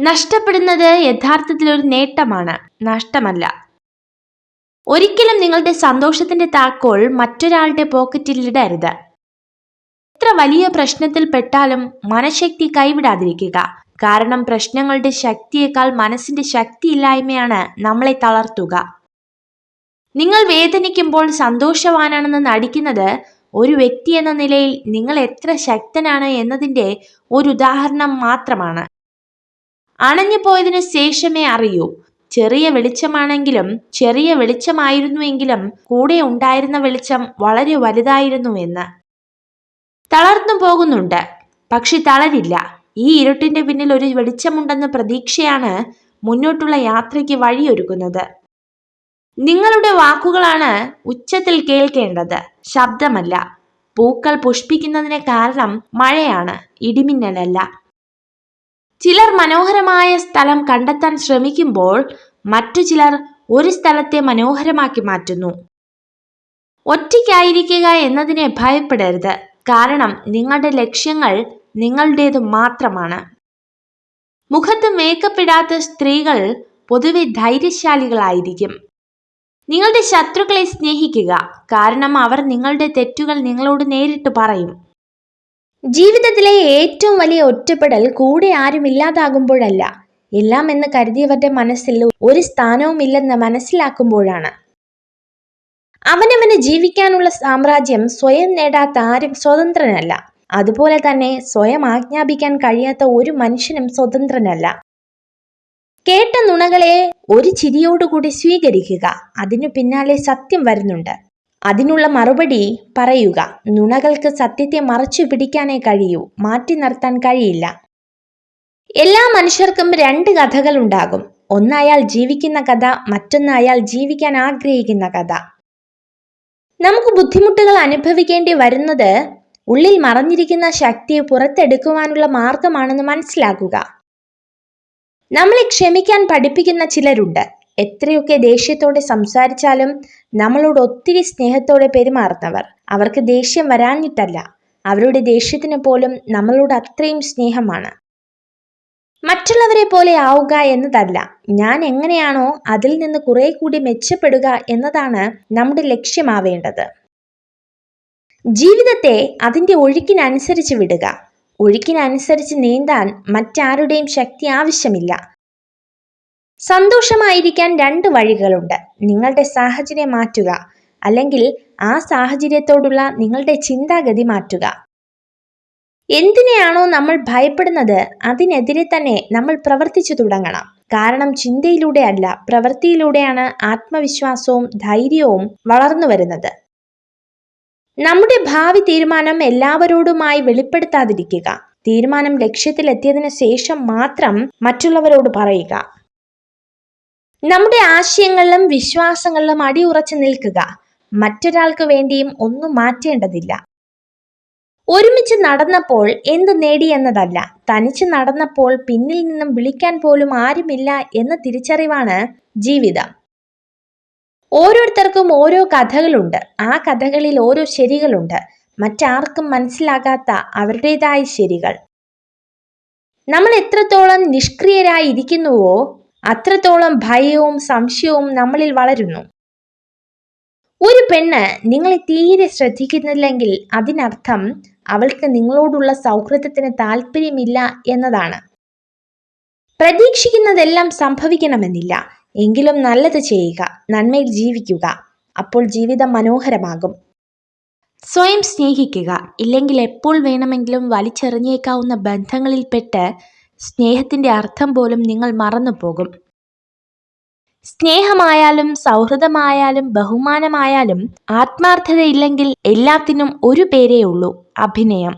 നഷ്ടപ്പെടുന്നത് യഥാർത്ഥത്തിൽ ഒരു നേട്ടമാണ്, നഷ്ടമല്ല. ഒരിക്കലും നിങ്ങളുടെ സന്തോഷത്തിന്റെ താക്കോൽ മറ്റൊരാളുടെ പോക്കറ്റിൽ ഇടരുത്. എത്ര വലിയ പ്രശ്നത്തിൽ പെട്ടാലും മനഃശക്തി കൈവിടാതിരിക്കുക. കാരണം പ്രശ്നങ്ങളുടെ ശക്തിയേക്കാൾ മനസ്സിന്റെ ശക്തിയില്ലായ്മയാണ് നമ്മളെ തളർത്തുക. നിങ്ങൾ വേദനിക്കുമ്പോൾ സന്തോഷവാനാണെന്ന് നടിക്കുന്നത് ഒരു വ്യക്തി എന്ന നിലയിൽ നിങ്ങൾ എത്ര ശക്തനാണ് എന്നതിന്റെ ഒരു ഉദാഹരണം മാത്രമാണ്. അണഞ്ഞു പോയതിനു ശേഷമേ അറിയൂ, ചെറിയ വെളിച്ചമായിരുന്നുവെങ്കിലും കൂടെ ഉണ്ടായിരുന്ന വെളിച്ചം വളരെ വലുതായിരുന്നു എന്ന്. തളർന്നു പോകുന്നുണ്ട്, പക്ഷെ തളരില്ല. ഈ ഇരുട്ടിന്റെ പിന്നിൽ ഒരു വെളിച്ചമുണ്ടെന്ന പ്രതീക്ഷയാണ് മുന്നോട്ടുള്ള യാത്രയ്ക്ക് വഴിയൊരുക്കുന്നത്. നിങ്ങളുടെ വാക്കുകളാണ് ഉച്ചത്തിൽ കേൾക്കേണ്ടത്, ശബ്ദമല്ല. പൂക്കൾ പുഷ്പിക്കുന്നതിന് കാരണം മഴയാണ്, ഇടിമിന്നലല്ല. ചിലർ മനോഹരമായ സ്ഥലം കണ്ടെത്താൻ ശ്രമിക്കുമ്പോൾ മറ്റു ചിലർ ഒരു സ്ഥലത്തെ മനോഹരമാക്കി മാറ്റുന്നു. ഒറ്റയ്ക്കായിരിക്കുക എന്നതിനെ ഭയപ്പെടരുത്. കാരണം നിങ്ങളുടെ ലക്ഷ്യങ്ങൾ നിങ്ങളുടേത് മാത്രമാണ്. മുഖത്ത് മേക്കപ്പ് ഇടാത്ത സ്ത്രീകൾ പൊതുവെ ധൈര്യശാലികളായിരിക്കും. നിങ്ങളുടെ ശത്രുക്കളെ സ്നേഹിക്കുക, കാരണം അവർ നിങ്ങളുടെ തെറ്റുകൾ നിങ്ങളോട് നേരിട്ട് പറയും. ജീവിതത്തിലെ ഏറ്റവും വലിയ ഒറ്റപ്പെടൽ കൂടെ ആരും ഇല്ലാതാകുമ്പോഴല്ല, എല്ലാം എന്ന് കരുതിയവരുടെ മനസ്സിൽ ഒരു സ്ഥാനവും ഇല്ലെന്ന് മനസ്സിലാക്കുമ്പോഴാണ്. അവനവന് ജീവിക്കാനുള്ള സാമ്രാജ്യം സ്വയം നേടാത്ത ആരും സ്വതന്ത്രനല്ല. അതുപോലെ തന്നെ സ്വയം ആജ്ഞാപിക്കാൻ കഴിയാത്ത ഒരു മനുഷ്യനും സ്വതന്ത്രനല്ല. കേട്ട നുണകളെ ഒരു ചിരിയോടുകൂടി സ്വീകരിക്കുക. അതിനു പിന്നാലെ സത്യം വരുന്നുണ്ട്. അതിനുള്ള മറുപടി പറയുക. നുണകൾക്ക് സത്യത്തെ മറച്ചു പിടിക്കാനേ കഴിയൂ, മാറ്റി നിർത്താൻ കഴിയില്ല. എല്ലാ മനുഷ്യർക്കും രണ്ട് കഥകൾ ഉണ്ടാകും. ഒന്ന് അയാൾ ജീവിക്കുന്ന കഥ, മറ്റൊന്ന് അയാൾ ജീവിക്കാൻ ആഗ്രഹിക്കുന്ന കഥ. നമുക്ക് ബുദ്ധിമുട്ടുകൾ അനുഭവിക്കേണ്ടി വരുന്നത് ഉള്ളിൽ മറഞ്ഞിരിക്കുന്ന ശക്തിയെ പുറത്തെടുക്കുവാനുള്ള മാർഗമാണെന്ന് മനസ്സിലാക്കുക. നമ്മളെ ക്ഷമിക്കാൻ പഠിപ്പിക്കുന്ന ചിലരുണ്ട്. എത്രയൊക്കെ ദേഷ്യത്തോടെ സംസാരിച്ചാലും നമ്മളോട് ഒത്തിരി സ്നേഹത്തോടെ പെരുമാറുന്നവർ. അവർക്ക് ദേഷ്യം വരാഞ്ഞിട്ടല്ല, അവരുടെ ദേഷ്യത്തിന് പോലും നമ്മളോട് അത്രയും സ്നേഹമാണ്. മറ്റുള്ളവരെ പോലെ ആവുക എന്നതല്ല, ഞാൻ എങ്ങനെയാണോ അതിൽ നിന്ന് കുറെ കൂടി മെച്ചപ്പെടുക എന്നതാണ് നമ്മുടെ ലക്ഷ്യമാവേണ്ടത്. ജീവിതത്തെ അതിൻ്റെ ഒഴുക്കിനനുസരിച്ച് വിടുക. ഒഴുക്കിനനുസരിച്ച് നീന്താൻ മറ്റാരുടെയും ശക്തി ആവശ്യമില്ല. സന്തോഷമായിരിക്കാൻ രണ്ട് വഴികളുണ്ട്. നിങ്ങളുടെ സാഹചര്യം മാറ്റുക, അല്ലെങ്കിൽ ആ സാഹചര്യത്തോടുള്ള നിങ്ങളുടെ ചിന്താഗതി മാറ്റുക. എന്തിനെയാണോ നമ്മൾ ഭയപ്പെടുന്നത് അതിനെതിരെ തന്നെ നമ്മൾ പ്രവർത്തിച്ചു തുടങ്ങണം. കാരണം ചിന്തയിലൂടെ അല്ല, പ്രവൃത്തിയിലൂടെയാണ് ആത്മവിശ്വാസവും ധൈര്യവും വളർന്നു വരുന്നത്. നമ്മുടെ ഭാവി തീരുമാനം എല്ലാവരോടുമായി വെളിപ്പെടുത്താതിരിക്കുക. തീരുമാനം ലക്ഷ്യത്തിലെത്തിയതിനു ശേഷം മാത്രം മറ്റുള്ളവരോട് പറയുക. നമ്മുടെ ആശയങ്ങളിലും വിശ്വാസങ്ങളിലും അടിയുറച്ചു നിൽക്കുക. മറ്റൊരാൾക്ക് വേണ്ടിയും ഒന്നും മാറ്റേണ്ടതില്ല. ഒരുമിച്ച് നടന്നപ്പോൾ എന്ത് നേടി എന്നതല്ല, തനിച്ച് നടന്നപ്പോൾ പിന്നിൽ നിന്നും വിളിക്കാൻ പോലും ആരുമില്ല എന്ന തിരിച്ചറിവാണ് ജീവിതം. ഓരോരുത്തർക്കും ഓരോ കഥകളുണ്ട്. ആ കഥകളിൽ ഓരോ ശരികളുണ്ട്, മറ്റാർക്കും മനസ്സിലാകാത്ത അവരുടേതായ ശരികൾ. നമ്മൾ എത്രത്തോളം നിഷ്ക്രിയരായി ഇരിക്കുന്നുവോ അത്രത്തോളം ഭയവും സംശയവും നമ്മളിൽ വളരുന്നു. ഒരു പെണ്ണ് നിങ്ങളെ തീരെ ശ്രദ്ധിക്കുന്നില്ലെങ്കിൽ അതിനർത്ഥം അവൾക്ക് നിങ്ങളോടുള്ള സൗഹൃദത്തിന് താല്പര്യമില്ല എന്നതാണ്. പ്രതീക്ഷിക്കുന്നതെല്ലാം സംഭവിക്കണമെന്നില്ല, എങ്കിലും നല്ലത് ചെയ്യുക, നന്മയിൽ ജീവിക്കുക. അപ്പോൾ ജീവിതം മനോഹരമാകും. സ്വയം സ്നേഹിക്കുക. ഇല്ലെങ്കിൽ എപ്പോൾ വേണമെങ്കിലും വലിച്ചെറിഞ്ഞേക്കാവുന്ന ബന്ധങ്ങളിൽപ്പെട്ട് സ്നേഹത്തിന്റെ അർത്ഥം പോലും നിങ്ങൾ മറന്നുപോകും. സ്നേഹമായാലും സൗഹൃദമായാലും ബഹുമാനമായാലും ആത്മാർത്ഥതയില്ലെങ്കിൽ എല്ലാത്തിനും ഒരു പേരേ ഉള്ളൂ, അഭിനയം.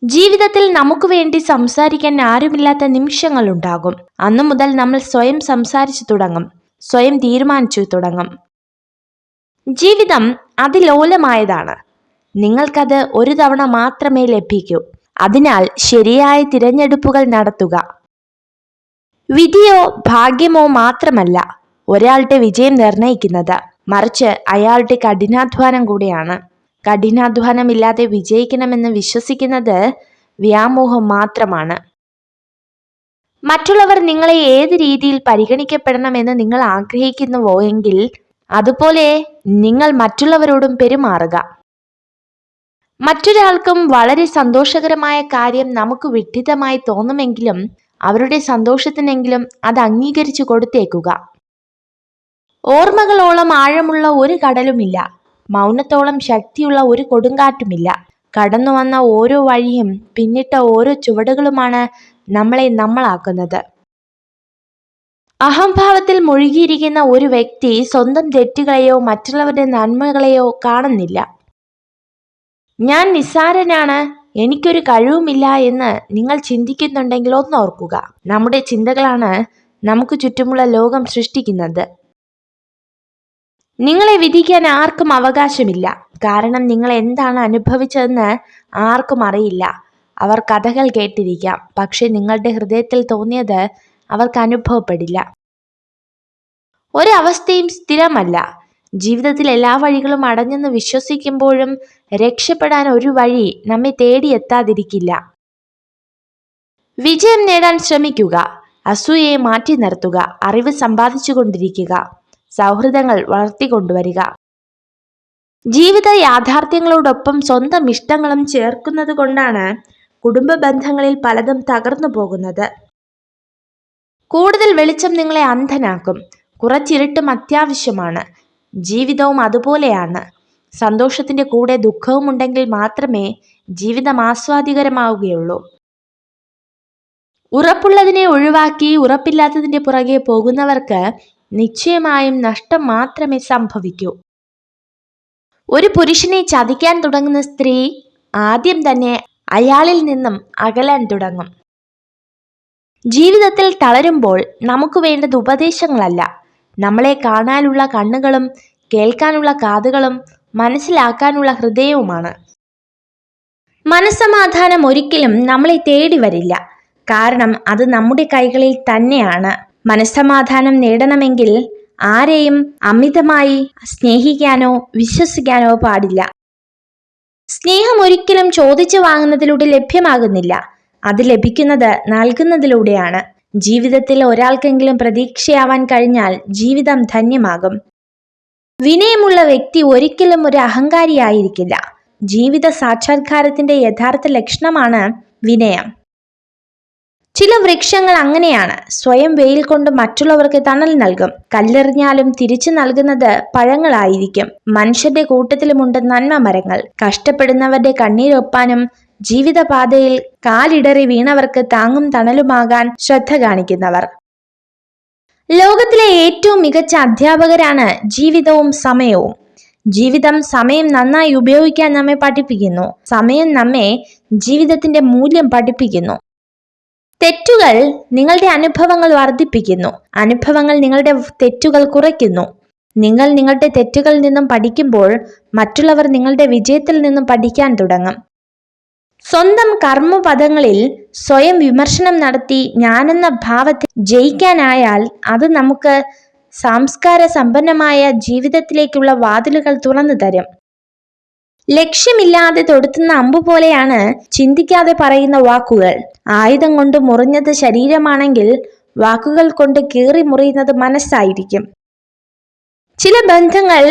ജീവിതത്തിൽ നമുക്ക് വേണ്ടി സംസാരിക്കാൻ ആരുമില്ലാത്ത നിമിഷങ്ങളുണ്ടാകും. അന്നു മുതൽ നമ്മൾ സ്വയം സംസാരിച്ചു തുടങ്ങും, സ്വയം തീരുമാനിച്ചു തുടങ്ങും. ജീവിതം അതിലോലമായതാണ്. നിങ്ങൾക്കത് ഒരു തവണ മാത്രമേ ലഭിക്കൂ. അതിനാൽ ശരിയായ തിരഞ്ഞെടുപ്പുകൾ നടത്തുക. വിധിയോ ഭാഗ്യമോ മാത്രമല്ല ഒരാളുടെ വിജയം നിർണയിക്കുന്നത്, മറിച്ച് അയാളുടെ കഠിനാധ്വാനം കൂടെയാണ്. കഠിനാധ്വാനമില്ലാതെ വിജയിക്കണമെന്ന് വിശ്വസിക്കുന്നത് വ്യാമോഹം മാത്രമാണ്. മറ്റുള്ളവർ നിങ്ങളെ ഏത് രീതിയിൽ പരിഗണിക്കപ്പെടണമെന്ന് നിങ്ങൾ ആഗ്രഹിക്കുന്നുവോ എങ്കിൽ അതുപോലെ നിങ്ങൾ മറ്റുള്ളവരോടും പെരുമാറുക. മറ്റൊരാൾക്കും വളരെ സന്തോഷകരമായ കാര്യം നമുക്ക് വിഡ്ഢിത്തമായി തോന്നുമെങ്കിലും അവരുടെ സന്തോഷത്തിനെങ്കിലും അത് അംഗീകരിച്ചു കൊടുത്തേക്കുക. ഓർമ്മകളോളം ആഴമുള്ള ഒരു കടലുമില്ല, മൗനത്തോളം ശക്തിയുള്ള ഒരു കൊടുങ്കാറ്റുമില്ല. കടന്നു വന്ന ഓരോ വഴിയും പിന്നിട്ട ഓരോ ചുവടുകളുമാണ് നമ്മളെ നമ്മളാക്കുന്നത്. അഹംഭാവത്തിൽ മുഴുകിയിരിക്കുന്ന ഒരു വ്യക്തി സ്വന്തം തെറ്റുകളെയോ മറ്റുള്ളവരുടെ നന്മകളെയോ കാണുന്നില്ല. ഞാൻ നിസ്സാരനാണ്, എനിക്കൊരു കഴിവുമില്ല എന്ന് നിങ്ങൾ ചിന്തിക്കുന്നുണ്ടെങ്കിൽ ഒന്നോർക്കുക, നമ്മുടെ ചിന്തകളാണ് നമുക്ക് ചുറ്റുമുള്ള ലോകം സൃഷ്ടിക്കുന്നത്. നിങ്ങളെ വിധിക്കാൻ ആർക്കും അവകാശമില്ല, കാരണം നിങ്ങൾ എന്താണ് അനുഭവിച്ചതെന്ന് ആർക്കും അറിയില്ല. അവർ കഥകൾ കേട്ടിരിക്കാം, പക്ഷെ നിങ്ങളുടെ ഹൃദയത്തിൽ തോന്നിയത് അവർക്ക് അനുഭവപ്പെടില്ല. ഒരവസ്ഥയും സ്ഥിരമല്ല. ജീവിതത്തിൽ എല്ലാ വഴികളും അടഞ്ഞെന്ന് വിശ്വസിക്കുമ്പോഴും രക്ഷപ്പെടാൻ ഒരു വഴി നമ്മെ തേടിയെത്താതിരിക്കില്ല. വിജയം നേടാൻ ശ്രമിക്കുക, അസൂയയെ മാറ്റി നിർത്തുക, അറിവ് സമ്പാദിച്ചു കൊണ്ടിരിക്കുക, സൗഹൃദങ്ങൾ വളർത്തിക്കൊണ്ടുവരിക. ജീവിത യാഥാർത്ഥ്യങ്ങളോടൊപ്പം സ്വന്തം ഇഷ്ടങ്ങളും ചേർക്കുന്നത് കൊണ്ടാണ് കുടുംബ ബന്ധങ്ങളിൽ പലതും തകർന്നു പോകുന്നത്. കൂടുതൽ വെളിച്ചം നിങ്ങളെ അന്ധനാക്കും, കുറച്ചിരുട്ടും അത്യാവശ്യമാണ്. ജീവിതവും അതുപോലെയാണ്. സന്തോഷത്തിന്റെ കൂടെ ദുഃഖവും ഉണ്ടെങ്കിൽ മാത്രമേ ജീവിതം ആസ്വാദികരമാവുകയുള്ളൂ. ഉറപ്പുള്ളതിനെ ഒഴിവാക്കി ഉറപ്പില്ലാത്തതിന്റെ പുറകെ പോകുന്നവർക്ക് നിശ്ചയമായും നഷ്ടം മാത്രമേ സംഭവിക്കൂ. ഒരു പുരുഷനെ ചതിക്കാൻ തുടങ്ങുന്ന സ്ത്രീ ആദ്യം തന്നെ അയാളിൽ നിന്നും അകലാൻ തുടങ്ങും. ജീവിതത്തിൽ തളരുമ്പോൾ നമുക്ക് വേണ്ടത് ഉപദേശങ്ങളല്ല, നമ്മളെ കാണാനുള്ള കണ്ണുകളും കേൾക്കാനുള്ള കാതുകളും മനസ്സിലാക്കാനുള്ള ഹൃദയവുമാണ്. മനസ്സമാധാനം ഒരിക്കലും നമ്മളെ തേടി വരില്ല, കാരണം അത് നമ്മുടെ കൈകളിൽ തന്നെയാണ്. മനസ്സമാധാനം നേടണമെങ്കിൽ ആരെയും അമിതമായി സ്നേഹിക്കാനോ വിശ്വസിക്കാനോ പാടില്ല. സ്നേഹം ഒരിക്കലും ചോദിച്ചു വാങ്ങുന്നതിലൂടെ ലഭ്യമാകുന്നില്ല, അത് ലഭിക്കുന്നത് നൽകുന്നതിലൂടെയാണ്. ജീവിതത്തിൽ ഒരാൾക്കെങ്കിലും പ്രതീക്ഷയാവാൻ കഴിഞ്ഞാൽ ജീവിതം ധന്യമാകും. വിനയമുള്ള വ്യക്തി ഒരിക്കലും ഒരു അഹങ്കാരിയായിരിക്കില്ല. ജീവിത സാക്ഷാത്കാരത്തിന്റെ യഥാർത്ഥ ലക്ഷണമാണ് വിനയം. ചില വൃക്ഷങ്ങൾ അങ്ങനെയാണ്, സ്വയം വെയിൽ കൊണ്ട് മറ്റുള്ളവർക്ക് തണൽ നൽകും. കല്ലെറിഞ്ഞാലും തിരിച്ചു നൽകുന്നത് പഴങ്ങളായിരിക്കും. മനുഷ്യന്റെ കൂട്ടത്തിലുമുണ്ട് നന്മ മരങ്ങൾ, കഷ്ടപ്പെടുന്നവരുടെ കണ്ണീരൊപ്പാനും ജീവിതപാതയിൽ കാലിടറി വീണവർക്ക് താങ്ങും തണലുമാകാൻ ശ്രദ്ധ കാണിക്കുന്നവർ. ലോകത്തിലെ ഏറ്റവും മികച്ച അധ്യാപകരാണ് ജീവിതവും സമയവും. ജീവിതം സമയം നന്നായി ഉപയോഗിക്കാൻ നമ്മെ പഠിപ്പിക്കുന്നു, സമയം നമ്മെ ജീവിതത്തിന്റെ മൂല്യം പഠിപ്പിക്കുന്നു. തെറ്റുകൾ നിങ്ങളുടെ അനുഭവങ്ങൾ വർദ്ധിപ്പിക്കുന്നു, അനുഭവങ്ങൾ നിങ്ങളുടെ തെറ്റുകൾ കുറയ്ക്കുന്നു. നിങ്ങൾ നിങ്ങളുടെ തെറ്റുകളിൽ നിന്നും പഠിക്കുമ്പോൾ മറ്റുള്ളവർ നിങ്ങളുടെ വിജയത്തിൽ നിന്നും പഠിക്കാൻ തുടങ്ങും. സ്വന്തം കർമ്മപദങ്ങളിൽ സ്വയം വിമർശനം നടത്തി ഞാനെന്ന ഭാവത്തിൽ ജയിക്കാനായാൽ അത് നമുക്ക് സംസ്കാര സമ്പന്നമായ ജീവിതത്തിലേക്കുള്ള വാതിലുകൾ തുറന്നു തരും. ലക്ഷ്യമില്ലാതെ തൊടുത്തുന്ന അമ്പു പോലെയാണ് ചിന്തിക്കാതെ പറയുന്ന വാക്കുകൾ. ആയുധം കൊണ്ട് മുറിഞ്ഞത് ശരീരമാണെങ്കിൽ വാക്കുകൾ കൊണ്ട് കീറി മുറിയുന്നത് മനസ്സായിരിക്കും. ചില ബന്ധങ്ങൾ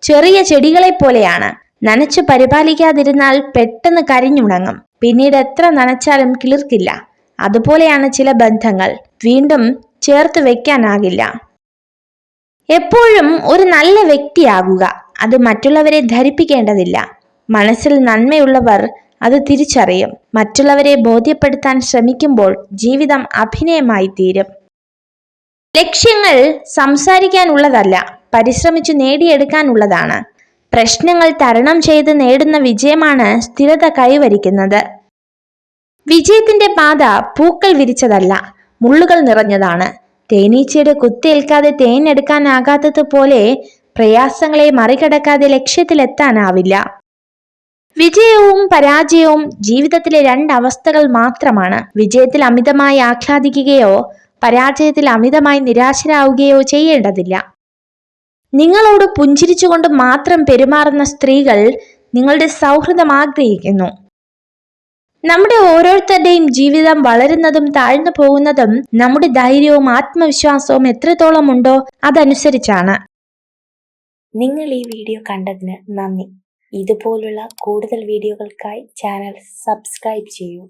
ചെറിയ ചെടികളെ പോലെയാണ്, നനച്ചു പരിപാലിക്കാതിരുന്നാൽ പെട്ടെന്ന് കരിഞ്ഞുണങ്ങും, പിന്നീട് എത്ര നനച്ചാലും കിളിർക്കില്ല. അതുപോലെയാണ് ചില ബന്ധങ്ങൾ, വീണ്ടും ചേർത്ത് വെക്കാനാകില്ല. എപ്പോഴും ഒരു നല്ല വ്യക്തിയാകുക, അത് മറ്റുള്ളവരെ ധരിപ്പിക്കേണ്ടതില്ല. മനസ്സിൽ നന്മയുള്ളവർ അത് തിരിച്ചറിയും. മറ്റുള്ളവരെ ബോധ്യപ്പെടുത്താൻ ശ്രമിക്കുമ്പോൾ ജീവിതം അഭിനയമായി തീരും. ലക്ഷ്യങ്ങൾ സംസാരിക്കാനുള്ളതല്ല, പരിശ്രമിച്ചു നേടിയെടുക്കാനുള്ളതാണ്. പ്രശ്നങ്ങൾ തരണം ചെയ്ത് നേടുന്ന വിജയമാണ് സ്ഥിരത കൈവരിക്കുന്നത്. വിജയത്തിന്റെ പാത പൂക്കൾ വിരിച്ചതല്ല, മുള്ളുകൾ നിറഞ്ഞതാണ്. തേനീച്ചയുടെ കുത്തേൽക്കാതെ തേനെടുക്കാനാകാത്തതുപോലെ പ്രയാസങ്ങളെ മറികടക്കാതെ ലക്ഷ്യത്തിലെത്താനാവില്ല. വിജയവും പരാജയവും ജീവിതത്തിലെ രണ്ടവസ്ഥകൾ മാത്രമാണ്. വിജയത്തിൽ അമിതമായി ആഹ്ലാദിക്കുകയോ പരാജയത്തിൽ അമിതമായി നിരാശരാവുകയോ ചെയ്യേണ്ടതില്ല. നിങ്ങളോട് പുഞ്ചിരിച്ചുകൊണ്ട് മാത്രം പെരുമാറുന്ന സ്ത്രീകൾ നിങ്ങളുടെ സൗഹൃദം ആഗ്രഹിക്കുന്നു. നമ്മുടെ ഓരോരുത്തരുടെയും ജീവിതം വളരുന്നതും താഴ്ന്നു പോകുന്നതും നമ്മുടെ ധൈര്യവും ആത്മവിശ്വാസവും എത്രത്തോളം ഉണ്ടോ അതനുസരിച്ചാണ്. നിങ്ങൾ ഈ വീഡിയോ കണ്ടതിന് നന്ദി. ഇതുപോലുള്ള കൂടുതൽ വീഡിയോകൾക്കായി ചാനൽ സബ്സ്ക്രൈബ് ചെയ്യൂ.